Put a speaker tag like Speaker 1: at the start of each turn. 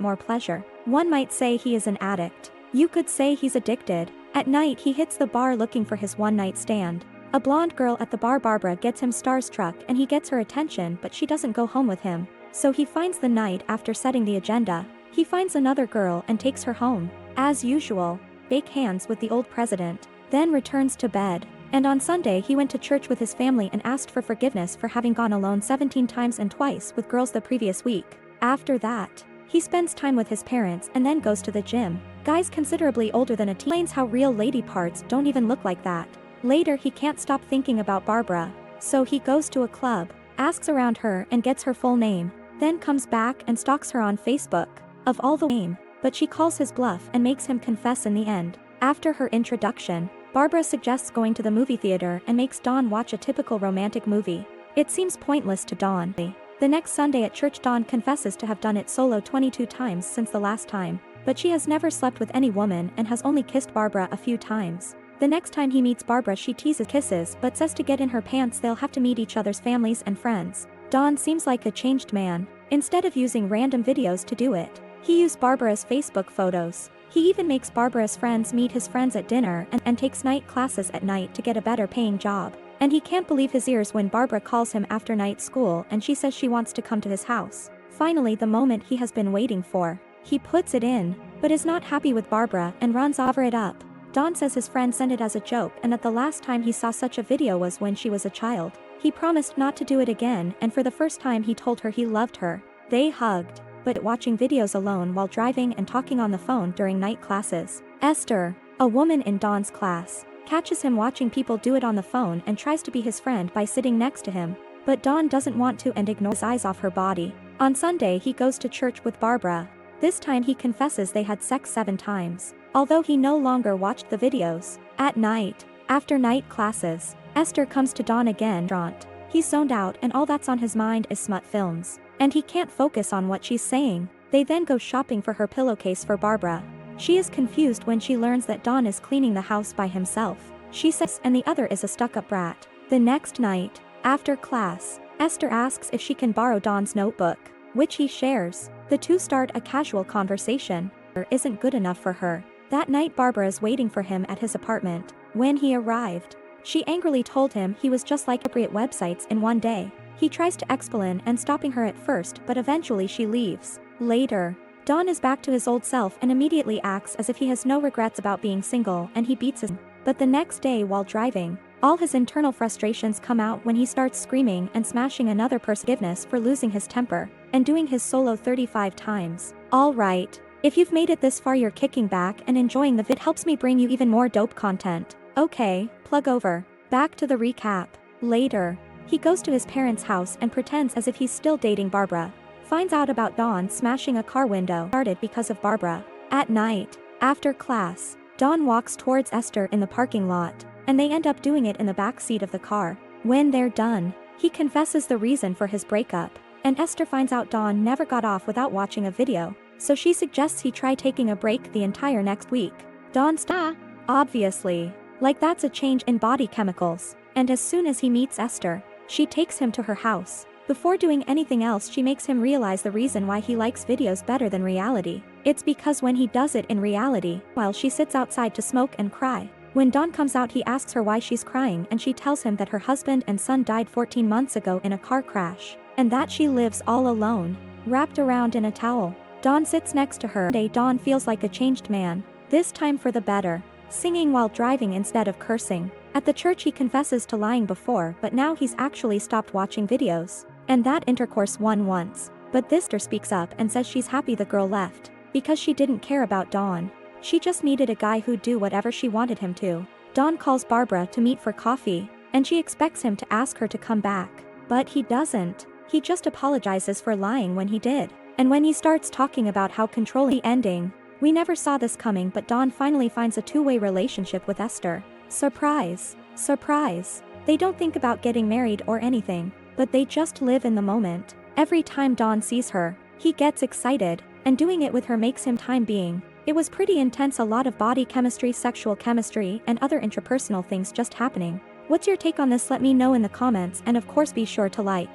Speaker 1: more pleasure. One might say he is an addict. You could say he's addicted. At night he hits the bar looking for his one-night stand. A blonde girl at the bar, Barbara, gets him starstruck and he gets her attention, but she doesn't go home with him. So he finds the night after setting the agenda. He finds another girl and takes her home. As usual, shake hands with the old president, then returns to bed. And on Sunday he went to church with his family and asked for forgiveness for having gone alone 17 times and twice with girls the previous week. After that, he spends time with his parents and then goes to the gym. Guys considerably older than a teen explains how real lady parts don't even look like that. Later he can't stop thinking about Barbara, so he goes to a club, asks around her and gets her full name, then comes back and stalks her on Facebook. Of all the name, but she calls his bluff and makes him confess in the end. After her introduction, Barbara suggests going to the movie theater and makes Dawn watch a typical romantic movie. It seems pointless to Dawn. The next Sunday at church, Dawn confesses to have done it solo 22 times since the last time, but she has never slept with any woman and has only kissed Barbara a few times. The next time he meets Barbara, she teases kisses but says to get in her pants they'll have to meet each other's families and friends. Dawn seems like a changed man. Instead of using random videos to do it, he used Barbara's Facebook photos. He even makes Barbara's friends meet his friends at dinner and takes night classes at night to get a better paying job. And he can't believe his ears when Barbara calls him after night school and she says she wants to come to his house. Finally, the moment he has been waiting for. He puts it in, but is not happy with Barbara and runs over it up. Dawn says his friend sent it as a joke and that the last time he saw such a video was when she was a child. He promised not to do it again, and for the first time he told her he loved her. They hugged, but watching videos alone while driving and talking on the phone during night classes. Esther, a woman in Dawn's class, catches him watching people do it on the phone and tries to be his friend by sitting next to him. But Dawn doesn't want to and ignores his eyes off her body. On Sunday he goes to church with Barbara. This time he confesses they had sex 7 times, although he no longer watched the videos. At night, after night classes, Esther comes to Dawn again. He's zoned out and all that's on his mind is smut films, and he can't focus on what she's saying. They then go shopping for her pillowcase for Barbara. She is confused when she learns that Dawn is cleaning the house by himself. She says and the other is a stuck-up brat. The next night, after class, Esther asks if she can borrow Dawn's notebook, which he shares. The two start a casual conversation. Isn't good enough for her. That night Barbara is waiting for him at his apartment. When he arrived, she angrily told him he was just like appropriate websites in one day. He tries to explain and stopping her at first, but eventually she leaves. Later, Dawn is back to his old self and immediately acts as if he has no regrets about being single and he beats him. But the next day while driving, all his internal frustrations come out when he starts screaming and smashing another person's forgiveness for losing his temper and doing his solo 35 times. Alright, if you've made it this far, you're kicking back and enjoying the vid. Helps me bring you even more dope content. Okay, plug over. Back to the recap. Later, he goes to his parents' house and pretends as if he's still dating Barbara. Finds out about Dawn smashing a car window started because of Barbara. At night, after class, Dawn walks towards Esther in the parking lot, and they end up doing it in the back seat of the car. When they're done, he confesses the reason for his breakup, and Esther finds out Dawn never got off without watching a video, so she suggests he try taking a break the entire next week. Dawn obviously, like that's a change in body chemicals, and as soon as he meets Esther, she takes him to her house. Before doing anything else, she makes him realize the reason why he likes videos better than reality. It's because when he does it in reality, while she sits outside to smoke and cry. When Dawn comes out, he asks her why she's crying and she tells him that her husband and son died 14 months ago in a car crash, and that she lives all alone, wrapped around in a towel. Dawn sits next to her. One day Dawn feels like a changed man, this time for the better, singing while driving instead of cursing. At the church he confesses to lying before, but now he's actually stopped watching videos, and that intercourse won once. But this sister speaks up and says she's happy the girl left, because she didn't care about Dawn. She just needed a guy who'd do whatever she wanted him to. Dawn calls Barbara to meet for coffee, and she expects him to ask her to come back. But he doesn't. He just apologizes for lying when he did. And when he starts talking about how controlling the ending, we never saw this coming, but Dawn finally finds a two-way relationship with Esther. Surprise. Surprise. They don't think about getting married or anything, but they just live in the moment. Every time Dawn sees her, he gets excited, and doing it with her makes him time being. It was pretty intense, a lot of body chemistry, sexual chemistry, and other intrapersonal things just happening. What's your take on this? Let me know in the comments, and of course be sure to like,